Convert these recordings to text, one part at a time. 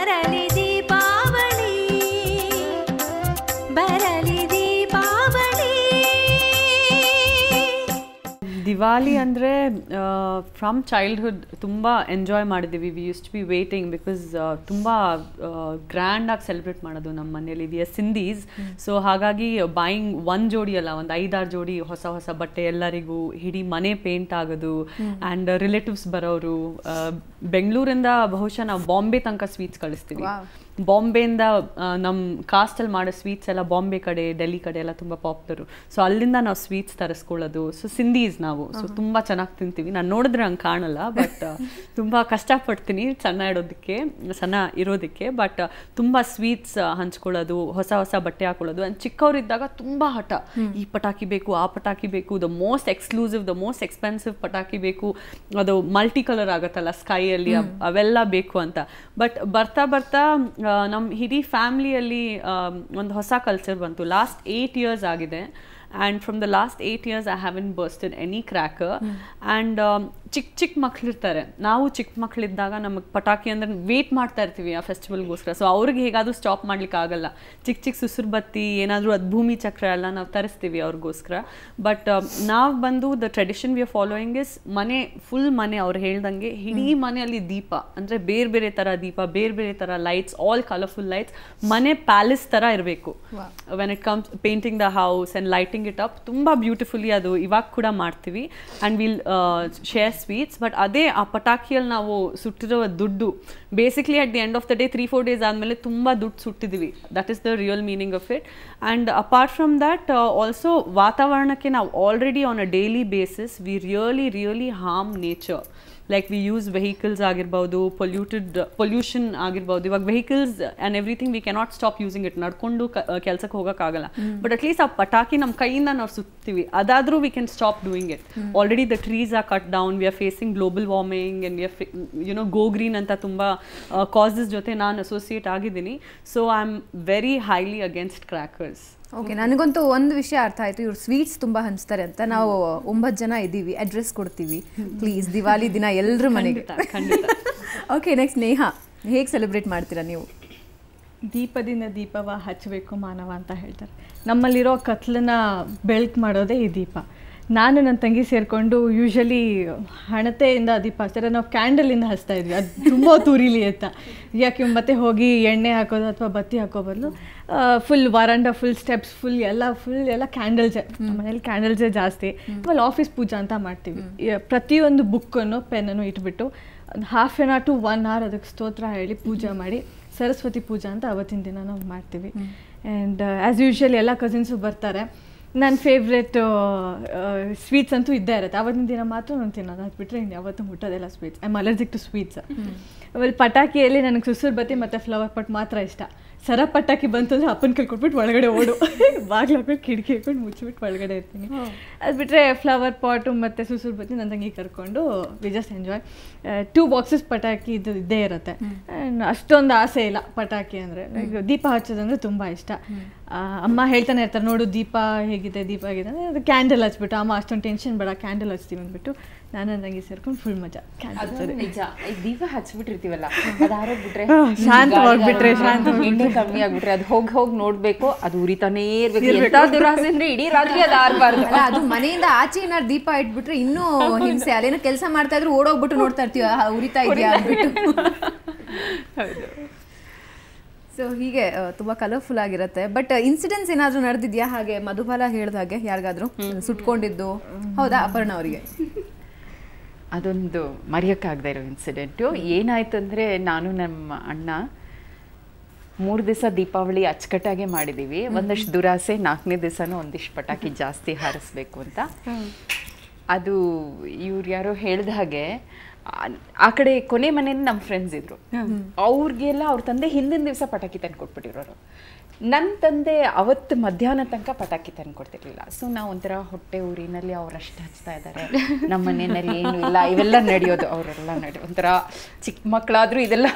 ಬರಲಿ ದೀಪಾವಳಿ ಬರಲಿ ದೀಪಾವಳಿ. ದಿವಾಲಿ ಅಂದರೆ ಫ್ರಮ್ ಚೈಲ್ಡ್ಹುಡ್ ತುಂಬ ಎಂಜಾಯ್ ಮಾಡಿದ್ದೀವಿ. We used to be waiting because ತುಂಬ ಗ್ರ್ಯಾಂಡಾಗಿ ಸೆಲೆಬ್ರೇಟ್ ಮಾಡೋದು ನಮ್ಮ ಮನೇಲಿ. ವಿ ಆರ್ ಸಿಂಧೀಸ್, ಸೊ ಹಾಗಾಗಿ ಬಾಯಿಂಗ್ ಒಂದು ಜೋಡಿ ಅಲ್ಲ, ಒಂದು 5-6 ಜೋಡಿ ಹೊಸ ಹೊಸ ಬಟ್ಟೆ ಎಲ್ಲರಿಗೂ, ಇಡೀ ಮನೆ ಪೇಂಟ್ ಆಗೋದು ಆ್ಯಂಡ್ ರಿಲೇಟಿವ್ಸ್ ಬರೋರು. ಬೆಂಗಳೂರಿಂದ ಬಹುಶಃ ನಾವು ಬಾಂಬೆ ತನಕ ಸ್ವೀಟ್ಸ್ ಕಳಿಸ್ತೀವಿ. ಬಾಂಬೆಯಿಂದ ನಮ್ಮ ಕಾಸ್ಟಲ್ಲಿ ಮಾಡೋ ಸ್ವೀಟ್ಸ್ ಎಲ್ಲ ಬಾಂಬೆ ಕಡೆ, ಡೆಲ್ಲಿ ಕಡೆ ಎಲ್ಲ ತುಂಬ ಪಾಪ್ಯುಲರು. ಸೊ ಅಲ್ಲಿಂದ ನಾವು ಸ್ವೀಟ್ಸ್ ತರಿಸ್ಕೊಳ್ಳೋದು. ಸೊ ಸಿಂಧೀಸ್ ನಾವು, ಸೊ ತುಂಬ ಚೆನ್ನಾಗಿ ತಿಂತೀವಿ. ನಾನು ನೋಡಿದ್ರೆ ಹಂಗೆ ಕಾಣಲ್ಲ, ಬಟ್ ತುಂಬ ಕಷ್ಟಪಡ್ತೀನಿ ಸಣ್ಣ ಇರೋದಕ್ಕೆ. ಬಟ್ ತುಂಬ ಸ್ವೀಟ್ಸ್ ಹಂಚ್ಕೊಳ್ಳೋದು, ಹೊಸ ಹೊಸ ಬಟ್ಟೆ ಹಾಕೊಳ್ಳೋದು. ಆ್ಯಂಡ್ ಚಿಕ್ಕವರಿದ್ದಾಗ ತುಂಬ ಹಠ, ಈ ಪಟಾಕಿ ಬೇಕು, ಆ ಪಟಾಕಿ ಬೇಕು, the most exclusive, the most expensive ಪಟಾಕಿ ಬೇಕು, ಅದು ಮಲ್ಟಿ ಕಲರ್ ಆಗುತ್ತಲ್ಲ ಸ್ಕೈಯಲ್ಲಿ, ಅವೆಲ್ಲ ಬೇಕು ಅಂತ. ಬಟ್ ಬರ್ತಾ ಬರ್ತಾ ನಮ್ಮ ಇಡೀ ಫ್ಯಾಮ್ಲಿಯಲ್ಲಿ ಒಂದು ಹೊಸ ಕಲ್ಚರ್ ಬಂತು. ಲಾಸ್ಟ್ 8 years ಆಗಿದೆ. And from the last 8 years I haven't bursted any cracker. And ಚಿಕ್ಕ ಮಕ್ಕಳಿರ್ತಾರೆ. ನಾವು ಚಿಕ್ಕ ಮಕ್ಕಳಿದ್ದಾಗ ನಮಗೆ ಪಟಾಕಿ ಅಂದರೆ ವೇಟ್ ಮಾಡ್ತಾ ಇರ್ತೀವಿ ಆ ಫೆಸ್ಟಿವಲ್ಗೋಸ್ಕರ. ಸೊ ಅವ್ರಿಗೆ ಹೇಗಾದರೂ ಸ್ಟಾಪ್ ಮಾಡ್ಲಿಕ್ಕೆ ಆಗಲ್ಲ. ಚಿಕ್ಕ ಸುಸುರು ಬತ್ತಿ ಏನಾದರೂ ಅದು ಭೂಮಿ ಚಕ್ರ ಎಲ್ಲ ನಾವು ತರಿಸ್ತೀವಿ ಅವ್ರಿಗೋಸ್ಕರ. ಬಟ್ ನಾವು ಬಂದು the tradition we are following is full ಮನೆ ಅವ್ರು ಹೇಳ್ದಂಗೆ ಇಡೀ ಮನೆಯಲ್ಲಿ ದೀಪ, ಅಂದರೆ ಬೇರೆ ಬೇರೆ ಥರ ದೀಪ, ಬೇರೆ ಬೇರೆ ಥರ ಲೈಟ್ಸ್, ಆಲ್ ಕಲರ್ಫುಲ್ ಲೈಟ್ಸ್. ಮನೆ ಪ್ಯಾಲೇಸ್ ಥರ ಇರಬೇಕು when it comes painting the house and lighting it up. ತುಂಬ ಬ್ಯೂಟಿಫುಲಿ ಅದು ಇವಾಗ ಕೂಡ ಮಾಡ್ತೀವಿ. And will share sweets. But ಅದೇ ಆ ಪಟಾಕಿಯಲ್ಲಿ ನಾವು ಸುಟ್ಟಿರೋ ದುಡ್ಡು, basically at the end of the day 3-4 days ಆದಮೇಲೆ ತುಂಬ ದುಡ್ಡು ಸುಟ್ಟಿದ್ದೀವಿ. That is the real meaning of it. And apart from that also ವಾತಾವರಣಕ್ಕೆ ನಾವು already on a daily basis we really harm nature. Like we use vehicles ಆಗಿರ್ಬೋದು, pollution ಆಗಿರ್ಬೋದು. ಇವಾಗ vehicles and everything we cannot stop using it. ನಡ್ಕೊಂಡು ಕೆಲಸಕ್ಕೆ ಹೋಗೋಕ್ಕಾಗಲ್ಲ. But at least ಆ ಪಟಾಕಿ ನಮ್ಮ ಕೈಯಿಂದ ನಾವು ಸುತ್ತೀವಿ, ಅದಾದರೂ we can stop doing it. Already the trees are cut down. We are facing global warming and we are go green ಅಂತ ತುಂಬ ಕಾಸಸ್ ಜೊತೆ ನಾನು ಅಸೋಸಿಯೇಟ್ ಆಗಿದ್ದೀನಿ. So I am very highly against crackers. Okay, ನನಗಂತೂ ಒಂದು ವಿಷಯ ಅರ್ಥ ಆಯಿತು, ಇವ್ರು ಸ್ವೀಟ್ಸ್ ತುಂಬ ಹಂಚ್ತಾರೆ ಅಂತ. ನಾವು 9 ಜನ ಇದ್ದೀವಿ, ಅಡ್ರೆಸ್ ಕೊಡ್ತೀವಿ ಪ್ಲೀಸ್ ದಿವಾಲಿ ದಿನ ಎಲ್ಲರ ಮನೆಗೆ. ಓಕೆ, ನೆಕ್ಸ್ಟ್ ನೇಹಾ, ಹೇಗೆ ಸೆಲೆಬ್ರೇಟ್ ಮಾಡ್ತೀರಾ ನೀವು? ದೀಪದಿಂದ ದೀಪವ ಹಚ್ಚಬೇಕು ಮಾನವ ಅಂತ ಹೇಳ್ತಾರೆ. ನಮ್ಮಲ್ಲಿರೋ ಕತ್ಲನ್ನ ಬೆಳಕು ಮಾಡೋದೇ ಈ ದೀಪ. ನಾನು ನನ್ನ ತಂಗಿ ಸೇರಿಕೊಂಡು ಯೂಶ್ವಲಿ ಹಣತೆಯಿಂದ ದೀಪ ಹಚ್ತಾರೆ. ನಾವು ಕ್ಯಾಂಡಲಿಂದ ಹಚ್ತಾ ಇದ್ವಿ, ಅದು ತುಂಬ ತುರಿಲಿ ಅಂತ. ಯಾಕೆ ಮತ್ತೆ ಹೋಗಿ ಎಣ್ಣೆ ಹಾಕೋದು ಅಥವಾ ಬತ್ತಿ ಹಾಕೋ ಬದಲು ಫುಲ್ ವರಂಡ, ಫುಲ್ ಸ್ಟೆಪ್ಸ್, ಫುಲ್ ಎಲ್ಲ ಕ್ಯಾಂಡಲ್ಸೇ. ಮನೇಲಿ ಕ್ಯಾಂಡಲ್ಸೇ ಜಾಸ್ತಿ. ಆಮೇಲೆ ಆಫೀಸ್ ಪೂಜಾ ಅಂತ ಮಾಡ್ತೀವಿ. ಪ್ರತಿಯೊಂದು ಬುಕ್ಕನ್ನು ಪೆನ್ನನ್ನು ಇಟ್ಬಿಟ್ಟು 1/2 hour to 1 hour ಅದಕ್ಕೆ ಸ್ತೋತ್ರ ಹೇಳಿ ಪೂಜೆ ಮಾಡಿ, ಸರಸ್ವತಿ ಪೂಜಾ ಅಂತ ಅವತ್ತಿನ ದಿನ ನಾವು ಮಾಡ್ತೀವಿ. ಆ್ಯಂಡ್ ಆ್ಯಸ್ ಯೂಶ್ವಲ್ ಎಲ್ಲ ಕಸಿನ್ಸು ಬರ್ತಾರೆ. ನನ್ನ ಫೇವ್ರೆಟ್ ಸ್ವೀಟ್ಸ್ ಅಂತೂ ಇದ್ದೇ ಇರುತ್ತೆ. ಆವತ್ತಿನ ದಿನ ಮಾತ್ರ ನಾನು ತಿನ್ನೋದು, ಅದು ಬಿಟ್ಟರೆ ಇನ್ನು ಯಾವತ್ತೂ ಮುಟ್ಟೋದೆಲ್ಲ sweets. I am allergic to sweets. ಆಮೇಲೆ ಪಟಾಕಿಯಲ್ಲಿ ನನಗೆ ಸುಸುರು ಬತ್ತಿ ಮತ್ತು ಫ್ಲವರ್ ಪಟ್ ಮಾತ್ರ ಇಷ್ಟ. ಸರ ಪಟಾಕಿ ಬಂತು ಅಂದರೆ ಅಪ್ಪನ ಕೈ ಕೊಟ್ಬಿಟ್ಟು ಒಳಗಡೆ ಓಡು, ಬಾಗಿಲು ಹಾಕ್ಬಿಟ್ಟು ಕಿಟಕಿ ಹಾಕ್ಬಿಟ್ಟು ಮುಚ್ಚಿಬಿಟ್ಟು ಒಳಗಡೆ ಇರ್ತೀನಿ. ಅದು ಬಿಟ್ಟರೆ ಫ್ಲವರ್ ಪಾಟು ಮತ್ತು ಸುಸುರು ಬತ್ತಿ ನನ್ನ ತಂಗಿ ಕರ್ಕೊಂಡು ವಿ ಜಸ್ಟ್ ಎಂಜಾಯ್. 2 boxes ಪಟಾಕಿ ಇದು ಇದ್ದೇ ಇರುತ್ತೆ. ಅಷ್ಟೊಂದು ಆಸೆ ಇಲ್ಲ ಪಟಾಕಿ ಅಂದರೆ. ದೀಪ ಹಚ್ಚೋದಂದರೆ ತುಂಬ ಇಷ್ಟ. ಅಮ್ಮ ಹೇಳ್ತಾನೆ ಇರ್ತಾರೆ, ನೋಡು ದೀಪ ಹೇಗಿದೆ ಅಂದರೆ ಅದು ಕ್ಯಾಂಡಲ್ ಹಚ್ಬಿಟ್ಟು, ಅಮ್ಮ ಅಷ್ಟೊಂದು ಟೆನ್ಷನ್ ಬೇಡ ಕ್ಯಾಂಡಲ್ ಹಚ್ತೀವಿ ಅಂದ್ಬಿಟ್ಟು ನಾನು ನನಗೆ ಸೇರ್ಕೊಂಡು ಫುಲ್ ಮಜಾ. ನಿಜ, ದೀಪ ಹಚ್ಬಿಟ್ಟಿರ್ತೀವಲ್ಲ, ಅದು ಆರೋಗ್ಬಿಟ್ರೆ ಶಾಂತವಾಗ್ಬಿಟ್ರೆ, ಎಣ್ಣೆ ಕಮ್ಮಿ ಆಗ್ಬಿಟ್ರೆ ಅದು ಹೋಗಿ ನೋಡ್ಬೇಕು, ಅದು ಉರಿತಾನೇ ಇರ್ಬೇಕು. ಎಂತ ದುರಾಸೆ ಅಂದ್ರೆ ಇಡೀ ರಾತ್ರಿ ಅದು ಆರ್ಬಾರ್ದು. ಅದು ಮನೆಯಿಂದ ಆಚೆ ಏನಾದ್ರು ದೀಪ ಇಟ್ಬಿಟ್ರೆ ಇನ್ನೂ ಹಿಂಸೆ. ಅಲ್ಲೇನೋ ಕೆಲಸ ಮಾಡ್ತಾ ಇದ್ರು ಓಡೋಗ್ಬಿಟ್ಟು ನೋಡ್ತಾ ಇರ್ತೀವಿ ಉರಿತಾ ಇದೆಯಾ ಅಂದ್ಬಿಟ್ಟು. ಸೊ ಹೀಗೆ ತುಂಬ ಕಲರ್ಫುಲ್ ಆಗಿರುತ್ತೆ. ಬಟ್ ಇನ್ಸಿಡೆನ್ಸ್ ಏನಾದರೂ ನಡೆದಿದೆಯಾ ಹಾಗೆ? ಮಧುಬಾಲ ಹೇಳ್ದ ಹಾಗೆ ಯಾರಿಗಾದ್ರೂ ಸುಟ್ಕೊಂಡಿದ್ದು? ಹೌದಾ ಅಪರ್ಣ ಅವರಿಗೆ? ಅದೊಂದು ಮರೆಯೋಕ್ಕಾಗದೇ ಇರೋ ಇನ್ಸಿಡೆಂಟು. ಏನಾಯ್ತು ಅಂದರೆ, ನಾನು ನಮ್ಮ ಅಣ್ಣ 3 ದಿವಸ ದೀಪಾವಳಿ ಅಚ್ಚುಕಟ್ಟಾಗೆ ಮಾಡಿದ್ದೀವಿ. ಒಂದಷ್ಟು ದುರಾಸೆ, 4ನೇ ದಿವಸನೂ ಒಂದಿಷ್ಟು ಪಟಾಕಿ ಜಾಸ್ತಿ ಹಾರಿಸ್ಬೇಕು ಅಂತ. ಅದು ಇವ್ರು ಯಾರೋ ಹೇಳ್ದ ಹಾಗೆ ಆ ಕಡೆ ಕೊನೆ ಮನೆಯಿಂದ ನಮ್ಮ ಫ್ರೆಂಡ್ಸ್ ಇದ್ರು. ಅವ್ರಿಗೆಲ್ಲ ಅವ್ರ ತಂದೆ ಹಿಂದಿನ ದಿವಸ ಪಟಾಕಿ ತಂದು ಕೊಟ್ಬಿಟ್ಟಿರೋರು. ನನ್ನ ತಂದೆ ಅವತ್ತು ಮಧ್ಯಾಹ್ನ ತನಕ ಪಟಾಕಿ ತಂದು ಕೊಡ್ತಿರ್ಲಿಲ್ಲ. ಸೊ ನಾವು ಒಂಥರ ಹೊಟ್ಟೆ ಊರಿನಲ್ಲಿ ಅವರಷ್ಟು ಹಚ್ತಾ ಇದ್ದಾರೆ, ನಮ್ಮ ಮನೆಯಲ್ಲಿ ಏನು ಇಲ್ಲ, ಇವೆಲ್ಲ ನಡೆಯೋದು. ಅವರೆಲ್ಲ ಒಂಥರ ಚಿಕ್ಕ ಮಕ್ಕಳಾದರೂ ಇದೆಲ್ಲ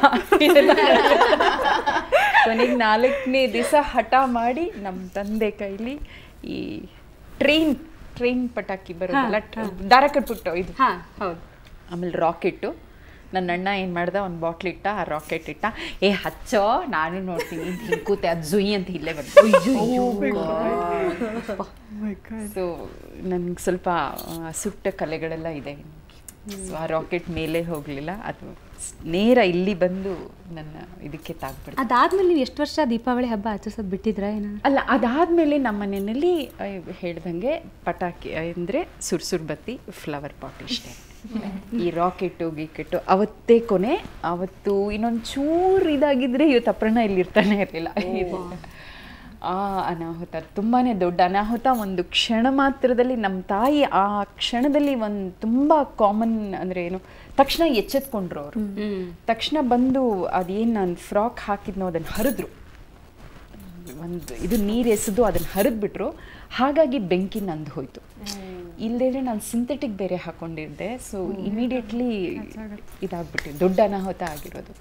ಕೊನೆಗೆ 4ನೇ ದಿವಸ ಹಠ ಮಾಡಿ ನಮ್ಮ ತಂದೆ ಕೈಲಿ ಈ ಟ್ರೈನ್ ಪಟಾಕಿ ಬರೋದಲ್ಲ, ದಾರ ಕಟ್ಬಿಟ್ಟು ಇದು, ಆಮೇಲೆ ರಾಕೆಟ್ಟು ನನ್ನ ಅಣ್ಣ ಏನು ಮಾಡ್ದ, ಒಂದು ಬಾಟ್ಲ್ ಇಟ್ಟ, ಆ ರಾಕೆಟ್ ಇಟ್ಟ, ಹಚ್ಚೋ ನಾನು ನೋಡ್ತೀನಿ ಅಂತ ಹಿಂಗೆ ಕೂತೆ, ಅದು ಜುಯಿ ಅಂತ ಇಲ್ಲೇ ಬಂದು. ಸೊ ನನಗೆ ಸ್ವಲ್ಪ ಸುಟ್ಟ ಕಲೆಗಳೆಲ್ಲ ಇದೆ. ಸೊ ಆ ರಾಕೆಟ್ ಮೇಲೆ ಹೋಗಲಿಲ್ಲ, ಅದು ನೇರ ಇಲ್ಲಿ ಬಂದು ನನ್ನ ಇದಕ್ಕೆ ತಾಗ್ಬಿಡ್ತು. ಅದಾದ್ಮೇಲೆ ನೀವು ಎಷ್ಟು ವರ್ಷ ದೀಪಾವಳಿ ಹಬ್ಬ ಆಚರಿಸೋದು ಬಿಟ್ಟಿದ್ರಾ ಏನೋ? ಅಲ್ಲ, ಅದಾದಮೇಲೆ ನಮ್ಮ ಮನೆಯಲ್ಲಿ ಹೇಳ್ದಂಗೆ ಪಟಾಕಿ ಅಂದರೆ ಸುರ್ಸುರ್ ಬತ್ತಿ, ಫ್ಲವರ್ ಪಾಟ್ ಇಷ್ಟೇ. ಈ ರಾಕೆಟು ಗೀಕೆಟು ಅವತ್ತೇ ಕೊನೆ. ಅವತ್ತು ಇನ್ನೊಂದು ಚೂರು ಇದಾಗಿದ್ರೆ ಇವತ್ತು ಅಪ್ರಣ ಇಲ್ಲಿ ಇರ್ತಾನೆ ಇರಲಿಲ್ಲ. ಆ ಅನಾಹುತ ತುಂಬಾ ದೊಡ್ಡ ಅನಾಹುತ. ಒಂದು ಕ್ಷಣ ಮಾತ್ರದಲ್ಲಿ ನಮ್ಮ ತಾಯಿ ಆ ಕ್ಷಣದಲ್ಲಿ ಒಂದು ತುಂಬ ಕಾಮನ್ ಅಂದರೆ ಏನು, ತಕ್ಷಣ ಎಚ್ಚೆತ್ಕೊಂಡ್ರು ಅವರು. ತಕ್ಷಣ ಬಂದು ಅದೇನು ನಾನು ಫ್ರಾಕ್ ಹಾಕಿದ್ನೋ ಅದನ್ನು ಹರಿದ್ರು, ಒಂದು ಇದು ನೀರು ಎಸೆದು ಅದನ್ನು ಹರಿದ್ಬಿಟ್ರು. ಹಾಗಾಗಿ ಬೆಂಕಿ ನಂದು ಹೋಯ್ತು. ಇಲ್ಲದೇ ನಾನು ಸಿಂಥೆಟಿಕ್ ಬೇರೆ ಹಾಕೊಂಡಿದ್ದೆ. ಸೊ ಇಮಿಡಿಯೇಟ್ಲಿ ಇದಾಗ್ಬಿಟ್ಟಿದೆ, ದೊಡ್ಡ ಅನಾಹುತ ಆಗಿರೋದು.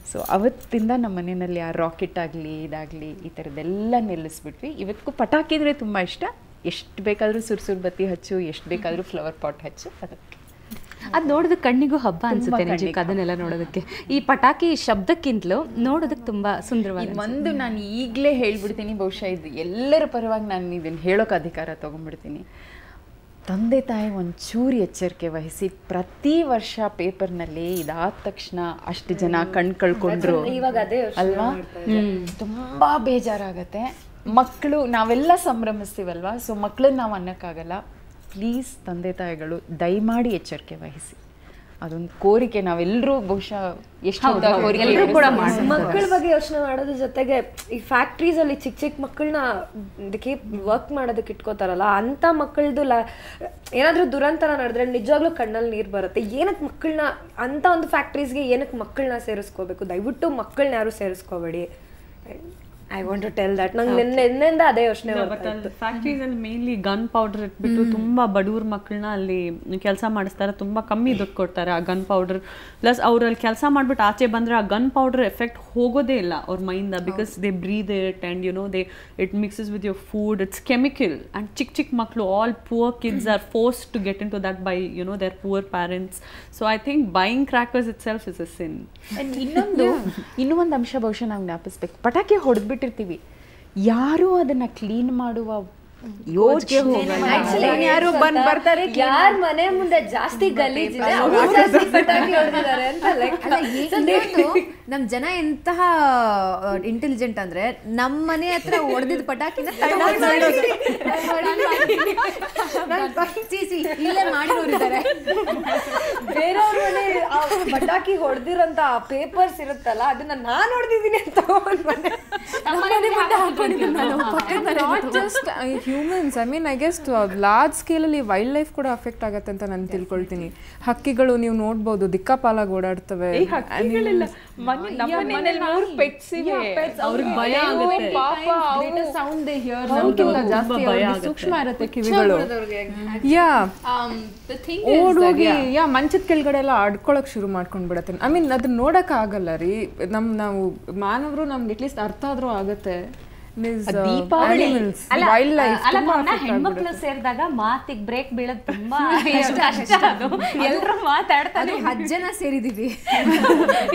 ಸೊ ಅವತ್ತಿಂದ ನಮ್ಮ ಮನೆಯಲ್ಲಿ ಆ ರಾಕೆಟ್ ಆಗಲಿ ಇದಾಗಲಿ ಈ ಥರದ್ದೆಲ್ಲ ನಿಲ್ಲಿಸ್ಬಿಟ್ವಿ. ಇವತ್ತಿಗೂ ಪಟಾಕಿ ಅಂದರೆ ತುಂಬ ಇಷ್ಟ. ಎಷ್ಟು ಬೇಕಾದರೂ ಸುರ್ಸುರ್ ಬತ್ತಿ ಹಚ್ಚು, ಎಷ್ಟು ಬೇಕಾದರೂ ಫ್ಲವರ್ ಪಾಟ್ ಹಚ್ಚು. ಅದು ನೋಡೋದಕ್ಕೆ ಕಣ್ಣಿಗೂ ಹಬ್ಬ ಅನ್ಸುತ್ತೆ ನಿಜಕ್ಕೆ, ಅದನ್ನೆಲ್ಲ ನೋಡೋದಕ್ಕೆ. ಈ ಪಟಾಕಿ ಶಬ್ದಕ್ಕಿಂತಲೂ ನೋಡೋದಕ್ಕೆ ತುಂಬ ಸುಂದರವಾಗಿ. ಒಂದು ನಾನು ಈಗಲೇ ಹೇಳ್ಬಿಡ್ತೀನಿ, ಬಹುಶಃ ಇದು ಎಲ್ಲರ ಪರವಾಗಿ ನಾನು ಇದನ್ನು ಹೇಳೋಕೆ ಅಧಿಕಾರ ತೊಗೊಂಡ್ಬಿಡ್ತೀನಿ. ತಂದೆ ತಾಯಿ ಒಂಚೂರು ಎಚ್ಚರಿಕೆ ವಹಿಸಿ ಪ್ರತಿ ವರ್ಷ ಪೇಪರ್ನಲ್ಲಿ ಇದಾದ ತಕ್ಷಣ ಅಷ್ಟು ಜನ ಕಣ್ ಕಳ್ಕೊಂಡ್ರು ಅಲ್ವಾ, ತುಂಬ ಬೇಜಾರಾಗತ್ತೆ. ಮಕ್ಕಳು ನಾವೆಲ್ಲ ಸಂಭ್ರಮಿಸ್ತೀವಲ್ವಾ, ಸೊ ಮಕ್ಕಳನ್ನ ನಾವು ಅನ್ನೋಕ್ಕಾಗಲ್ಲ. ಪ್ಲೀಸ್ ತಂದೆ ತಾಯಿಗಳು ದಯಮಾಡಿ ಎಚ್ಚರಿಕೆ ವಹಿಸಿ. ಅದೊಂದು ಕೋರಿಕೆ ನಾವೆಲ್ಲರೂ ಬಹುಶಃ ಎಷ್ಟು ಎಲ್ಲರೂ ಕೂಡ ಮಕ್ಕಳ ಬಗ್ಗೆ ಯೋಚನೆ ಮಾಡೋದ್ರ ಜೊತೆಗೆ ಈ ಫ್ಯಾಕ್ಟ್ರೀಸ್ ಅಲ್ಲಿ ಚಿಕ್ಕ ಚಿಕ್ಕ ಮಕ್ಕಳನ್ನ ಇದಕ್ಕೆ ವರ್ಕ್ ಮಾಡೋದಕ್ಕೆ ಇಟ್ಕೋತಾರಲ್ಲ, ಅಂತ ಮಕ್ಕಳದು ಏನಾದ್ರೂ ದುರಂತರ ನಡೆದ್ರೆ ನಿಜವಾಗ್ಲೂ ಕಣ್ಣಲ್ಲಿ ನೀರು ಬರುತ್ತೆ. ಏನಕ್ಕೆ ಮಕ್ಕಳನ್ನ ಅಂತ ಒಂದು ಫ್ಯಾಕ್ಟ್ರೀಸ್ಗೆ ಏನಕ್ಕೆ ಮಕ್ಕಳನ್ನ ಸೇರಿಸ್ಕೋಬೇಕು? ದಯವಿಟ್ಟು ಮಕ್ಕಳನ್ನ ಯಾರು ಸೇರಿಸ್ಕೋಬೇಡಿ. I want to tell that. ನಂಗೆ ನಿನ್ನೆಯಿಂದ ಅದೇ ಯೋಚನೆ ಬರ್ತಿತ್ತು. ಫ್ಯಾಕ್ಟ್ರೀಸ್ ಅಲ್ಲಿ ಮೇನ್ಲಿ ಗನ್ ಪೌಡರ್ ಇಟ್ಬಿಟ್ಟು ತುಂಬಾ ಬಡವ್ರ ಮಕ್ಕಳನ್ನ ಅಲ್ಲಿ ಕೆಲಸ ಮಾಡಿಸ್ತಾರೆ. ತುಂಬಾ ಕಮ್ಮಿ ದುಡ್ಡು ಕೊಡ್ತಾರೆ ಆ ಗನ್ ಪೌಡರ್. ಪ್ಲಸ್ ಅವ್ರಲ್ಲಿ ಕೆಲಸ ಮಾಡ್ಬಿಟ್ಟು ಆಚೆ ಬಂದ್ರೆ ಆ ಗನ್ ಪೌಡರ್ ಎಫೆಕ್ಟ್ ಹೋಗೋದೇ ಇಲ್ಲ ಅವ್ರ ಮೈಂದ, because they breathe it and you know they it mixes with your food. It's chemical. And ಚಿಕ್ಕ ಚಿಕ್ಕ ಮಕ್ಕಳು, all poor kids are forced to get in to that by you know their poor parents. So I think buying crackers itself is a sin. ಇನ್ನೂ ಒಂದು ಅಂಶ ಬಹುಶಃ ನಾವು ಜ್ಞಾಪಿಸ್ಬೇಕು. ಪಟಾಕಿ ಹೊಡೆದ್ಬಿಟ್ಟಿರ್ತೀವಿ, ಯಾರು ಅದನ್ನ ಕ್ಲೀನ್ ಮಾಡುವ ಯಾರ ಮನೆ ಮುಂದೆ ಜಾಸ್ತಿ ಗಲೀಜಿದೆ ನಮ್ ಜನ ಎಂತಹ ಇಂಟೆಲಿಜೆಂಟ್ ಅಂದ್ರೆ ನಮ್ ಮನೆ ಹತ್ರ ಹೊಡೆದಿದ್ ಪಟಾಕಿನ ಇಲ್ಲೇ ಮಾಡಿರೋರಿದ್ದಾರೆ. ಬೇರೆಯವ್ರ ಮನೆ ಪಟಾಕಿ ಹೊಡೆದಿರೋಂತ ಪೇಪರ್ಸ್ ಇರುತ್ತಲ್ಲ, ಅದನ್ನ ನಾನ್ ಹೊಡೆದಿದ್ದೀನಿ ಅಂತ humans, I mean I guess large ಸ್ಕೇಲಲ್ಲಿ ವೈಲ್ಡ್ ಲೈಫ್ ಕೂಡ ಅಫೆಕ್ಟ್ ಆಗುತ್ತೆ ಅಂತ ನಾನು ತಿಳ್ಕೊಳ್ತೀನಿ. ಹಕ್ಕಿಗಳು ನೀವು ನೋಡ್ಬೋದು ದಿಕ್ಕಾಪಾಲಾಗಿ ಓಡಾಡ್ತವೆ. ಸೂಕ್ಷ್ಮ ಇರುತ್ತೆ ಕಿವಿಗಳು. ಓಡೋಗಿ ಮಂಚದ ಕೆಳಗಡೆ ಎಲ್ಲ ಆಡ್ಕೊಳಕ್ ಶುರು ಮಾಡ್ಕೊಂಡ್ಬಿಡತ್ತೆ. ಐ ಮೀನ್ ಅದನ್ನ ನೋಡಕ್ ಆಗಲ್ಲ ರೀ. ನಾವು ಮಾನವರು ನಮ್ಗೆ ಅಟ್ಲೀಸ್ಟ್ ಅರ್ಥ ಆದ್ರೂ ಆಗತ್ತೆ. ದೀಪಾವಳಿ ಹೆಣ್ಮಕ್ಳು ಸೇರಿದಾಗ ಮಾತಿಗೆ ಬ್ರೇಕ್ ಬೀಳೋದು ತುಂಬಾ ಕಷ್ಟ. ಎಲ್ರು ಮಾತಾಡ್ತಾನೆ, 10 ಜನ ಸೇರಿದೀವಿ,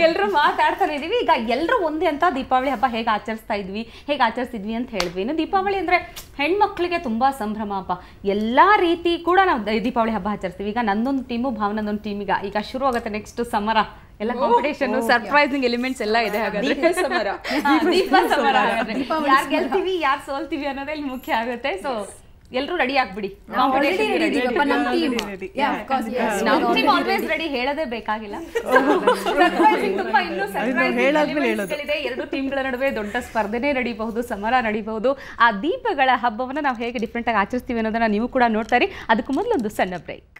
ಎಲ್ರು ಮಾತಾಡ್ತಾನೆ ಇದೀವಿ. ಈಗ ಎಲ್ರು ಒಂದೇ ಅಂತ ದೀಪಾವಳಿ ಹಬ್ಬ ಹೇಗೆ ಆಚರಿಸ್ತಿದ್ವಿ ಅಂತ ಹೇಳಿದ್ವಿ. ಇನ್ನು ದೀಪಾವಳಿ ಅಂದ್ರೆ ಹೆಣ್ಮಕ್ಳಿಗೆ ತುಂಬಾ ಸಂಭ್ರಮ ಹಬ್ಬ. ಎಲ್ಲಾ ರೀತಿ ಕೂಡ ನಾವು ದೀಪಾವಳಿ ಹಬ್ಬ ಆಚರಿಸ್ತೀವಿ. ಈಗ ನಂದೊಂದು ಟೀಮು, ಭಾವನದೊಂದು ಟೀಮ್ ಈಗ ಶುರು ಆಗುತ್ತೆ. ನೆಕ್ಸ್ಟ್ ಸಮರ ಎಲ್ಲ ಕಾಂಪಿಟೇಷನ್, ಸರ್ಪ್ರೈಸಿಂಗ್ ಎಲಿಮೆಂಟ್ಸ್ ಎಲ್ಲ ಇದೆ. ಹಾಗಾದ್ರೆ ದೀಪ ಸಮರ ಯಾರು ಗೆಲ್ತೀವಿ ಯಾರು ಸೋಲ್ತೀವಿ ಅನ್ನೋದೇ ಇಲ್ಲಿ ಮುಖ್ಯ ಆಗುತ್ತೆ. ಸೊ ಎಲ್ಲರೂ ರೆಡಿ ಆಗ್ಬಿಡಿ. ಆಲ್ವೇಸ್ ರೆಡಿ, ಹೇಳೋದೇ ಬೇಕಾಗಿಲ್ಲ. ತುಂಬಾ ಇನ್ನೂ ಸರ್ಪ್ರೈಸಿಂಗ್ ಎರಡು ಟೀಮ್ಗಳ ನಡುವೆ ದೊಡ್ಡ ಸ್ಪರ್ಧೆನೇ ನಡೀಬಹುದು, ಸಮರ ನಡೀಬಹುದು. ಆ ದೀಪಗಳ ಹಬ್ಬವನ್ನ ನಾವು ಹೇಗೆ ಡಿಫ್ರೆಂಟ್ ಆಗಿ ಆಚರಿಸ್ತೀವಿ ಅನ್ನೋದನ್ನ ನೀವು ಕೂಡ ನೋಡ್ತಾರೆ. ಅದಕ್ಕೂ ಮೊದಲೊಂದು ಸಣ್ಣ ಬ್ರೇಕ್.